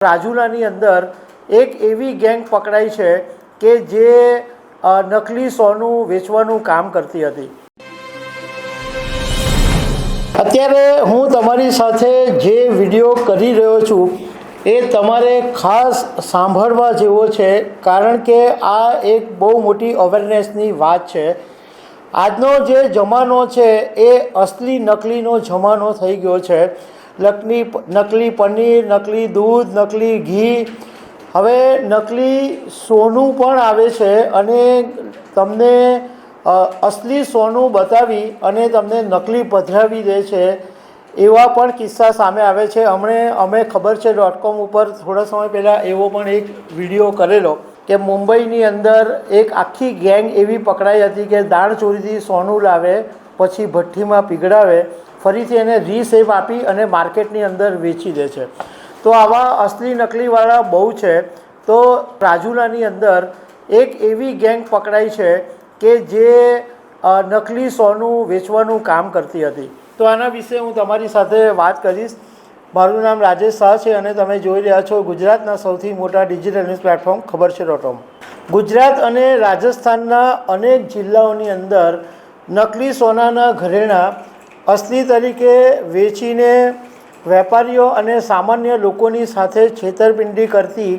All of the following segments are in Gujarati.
રાજુલાની અંદર એક એવી ગેંગ પકડાઈ છે કે જે નકલી સોનું વેચવાનું કામ કરતી હતી। અત્યારે હું તમારી સાથે જે વિડીયો કરી રહ્યો છું એ તમારે ખાસ સાંભળવા જેવો છે, કારણ કે આ એક બહુ મોટી અવેરનેસની વાત છે। આજનો જે જમાનો છે એ અસલી નકલીનો જમાનો થઈ ગયો છે। નકલી પનીર, નકલી દૂધ, નકલી ઘી, હવે નકલી સોનું પણ આવે છે અને તમને અસલી સોનું બતાવી અને તમને નકલી પધરાવી દે છે। એવા પણ કિસ્સા સામે આવે છે। અમે ખબર છે .com ઉપર થોડા સમય પહેલાં એવો પણ એક વિડીયો કરેલો કે મુંબઈની અંદર એક આખી ગેંગ એવી પકડાઈ હતી કે દાણચોરીથી સોનું લાવે, પછી ભઠ્ઠીમાં પીગળાવે, ફરીથી એને રીશેપ આપી અને માર્કેટની અંદર વેચી દે છે। તો આવા અસલી નકલીવાળા બહુ છે। તો રાજુલાની અંદર એક એવી ગેંગ પકડાઈ છે કે જે નકલી સોનું વેચવાનું કામ કરતી હતી। તો આના વિશે હું તમારી સાથે વાત કરીશ। મારું નામ રાજેશ શાહ છે અને તમે જોઈ રહ્યા છો ગુજરાતના સૌથી મોટા ડિજિટલ ન્યૂઝ પ્લેટફોર્મ ખબર છે .com। ગુજરાત અને રાજસ્થાનના અનેક જિલ્લાઓની અંદર નકલી સોનાના ઘરેણાં અસલી તરીકે વેચીને વેપારીઓ અને સામાન્ય લોકોની સાથે છેતરપિંડી કરતી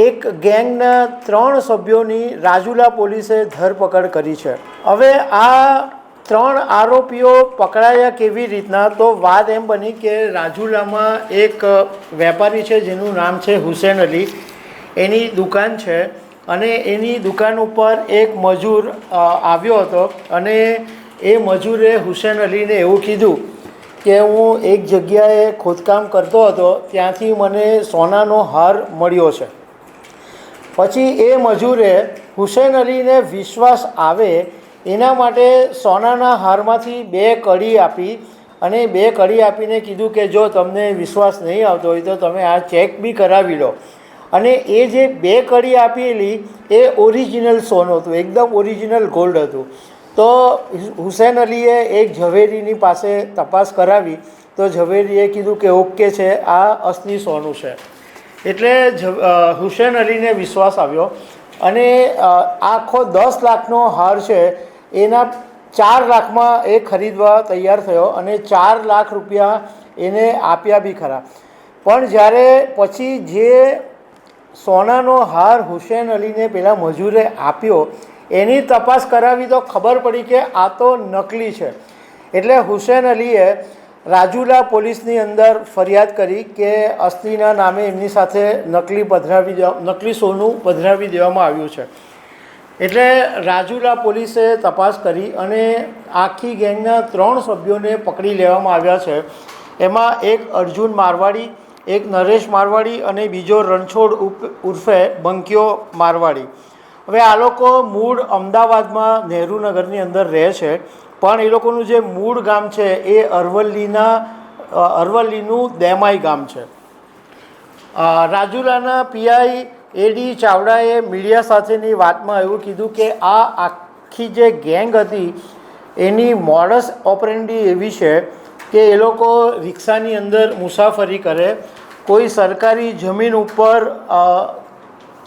એક ગેંગના 3 સભ્યોની રાજુલા પોલીસે ધરપકડ કરી છે। હવે આ 3 આરોપીઓ પકડાયા કેવી રીતના, તો વાત એમ બની કે રાજુલામાં એક વેપારી છે જેનું નામ છે હુસેન અલી। એની દુકાન છે અને એની દુકાન ઉપર એક મજૂર આવ્યો હતો અને એ મજૂરે હુસેન અલીને એવું કીધું કે હું એક જગ્યાએ ખોદકામ કરતો હતો, ત્યાંથી મને સોનાનો હાર મળ્યો છે। પછી એ મજૂરે હુસેન અલીને વિશ્વાસ આવે એના માટે સોનાના હારમાંથી 2 કડી આપી અને 2 કડી આપીને કીધું કે જો તમને વિશ્વાસ નહીં આવતો હોય તો તમે આ ચેક બી કરાવી લો। અને એ જે 2 કડી આપેલી એ ઓરિજિનલ સોનું હતું, એકદમ ઓરિજિનલ ગોલ્ડ હતું। તો હુસેન અલીએ એક ઝવેરીની પાસે તપાસ કરાવી તો ઝવેરીએ કીધું કે ઓકે છે, આ અસલી સોનું છે। એટલે હુસેન અલીને વિશ્વાસ આવ્યો અને આખો 10 લાખનો હાર છે એના 4 લાખમાં એ ખરીદવા તૈયાર થયો અને 4 લાખ રૂપિયા એને આપ્યા બી ખરા। પણ જ્યારે પછી જે સોનાનો હાર હુસેન અલીને પેલા મજૂરે આપ્યો એની તપાસ કરાવી તો ખબર પડી કે આ તો નકલી છે। એટલે હુસેન અલીએ રાજુલા પોલીસની અંદર ફરિયાદ કરી કે અસલીના નામે એમની સાથે નકલી સોનું પધરાવી દેવામાં આવ્યું છે। એટલે રાજુલા પોલીસે તપાસ કરી અને આખી ગેંગના 3 સભ્યોને પકડી લેવામાં આવ્યા છે। એમાં એક અર્જુન મારવાડી, એક નરેશ મારવાડી અને બીજો રણછોડ ઉર્ફે બંકિયો મારવાડી। હવે આ લોકો મૂળ અમદાવાદમાં નહેરુનગરની અંદર રહે છે, પણ એ લોકોનું જે મૂળ ગામ છે એ અરવલ્લીનું દેમાઈ ગામ છે। રાજુલાના પીઆઈ એડી ચાવડાએ મીડિયા સાથેની વાતમાં એવું કીધું કે આ આખી જે ગેંગ હતી એની મોડસ ઓપરેન્ડી એવી છે કે એ લોકો રિક્ષાની અંદર મુસાફરી કરે, કોઈ સરકારી જમીન ઉપર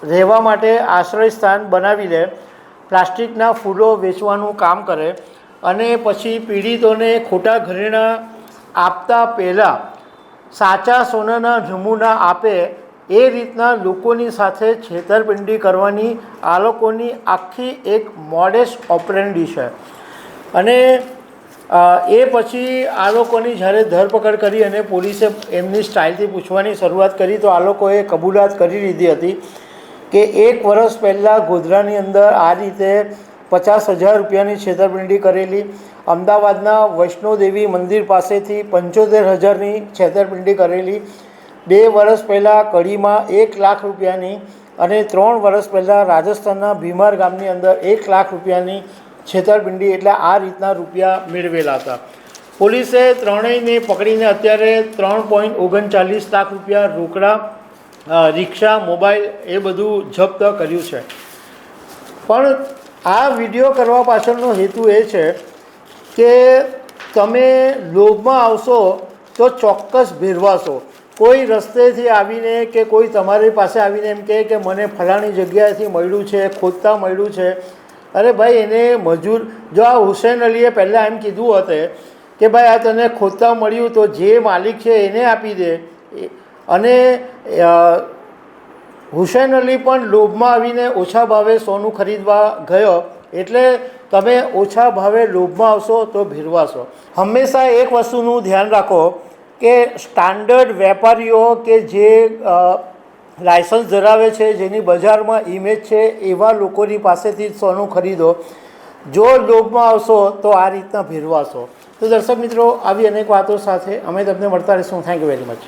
રહેવા માટે આશ્રય સ્થાન બનાવી લે, પ્લાસ્ટિકના ફૂલો વેચવાનું કામ કરે અને પછી પીડિતોને ખોટા ઘરેણાં આપતા પહેલાં સાચા સોનાના નમૂના આપે, એ રીતના લોકોની સાથે છેતરપિંડી કરવાની આ લોકોની આખી એક મોડેસ ઓપરેન્ડી છે। અને એ પછી આ લોકોની જ્યારે ધરપકડ કરી અને પોલીસે એમની સ્ટાઇલથી પૂછવાની શરૂઆત કરી તો આ લોકોએ કબૂલાત કરી લીધી હતી કે 1 વર્ષ પહેલાં ગોધરાની અંદર આ રીતે 50,000 રૂપિયાની છેતરપિંડી કરેલી, અમદાવાદના વૈષ્ણોદેવી મંદિર પાસેથી 75,000ની છેતરપિંડી કરેલી, 2 વર્ષ પહેલાં કડીમાં 1 લાખ રૂપિયાની અને 3 વર્ષ પહેલાં રાજસ્થાનના ભીમાર ગામની અંદર 1 લાખ રૂપિયાની છેતરપિંડી, એટલે આ રીતના રૂપિયા મેળવેલા હતા। પોલીસે ત્રણેયને પકડીને અત્યારે 3.39 લાખ રૂપિયા રોકડા, રિક્ષા, મોબાઈલ એ બધું જપ્ત કર્યું છે। પણ આ વિડીયો કરવા પાછળનો હેતુ એ છે કે તમે લોભમાં આવશો તો ચોક્કસ ભેરવાશો। કોઈ રસ્તેથી આવીને કે કોઈ તમારી પાસે આવીને એમ કહે કે મને ફલાણી જગ્યાએથી મળ્યું છે, ખોદતા મળ્યું છે, અરે ભાઈ એને મજૂર, જો આ હુસેન અલીએ પહેલાં એમ કીધું હતું કે ભાઈ આ તને ખોદતા મળ્યું તો જે માલિક છે એને આપી દે, અને હુસેન અલી પણ લોભમાં આવીને ઓછા ભાવે સોનું ખરીદવા ગયો, એટલે તમે ઓછા ભાવે લોભમાં આવશો તો ભીરવાશો. હંમેશા એક વસ્તુનું ધ્યાન રાખો કે સ્ટાન્ડર્ડ વેપારીઓ કે જે લાયસન્સ ધરાવે છે, જેની બજારમાં ઇમેજ છે, એવા લોકોની પાસેથી જ સોનું ખરીદો. જો લોભમાં આવશો તો આ રીતના ભીરવાશો. તો દર્શક મિત્રો, આવી અનેક વાતો સાથે અમે તમને મળતા રહીશું. Thank you very much.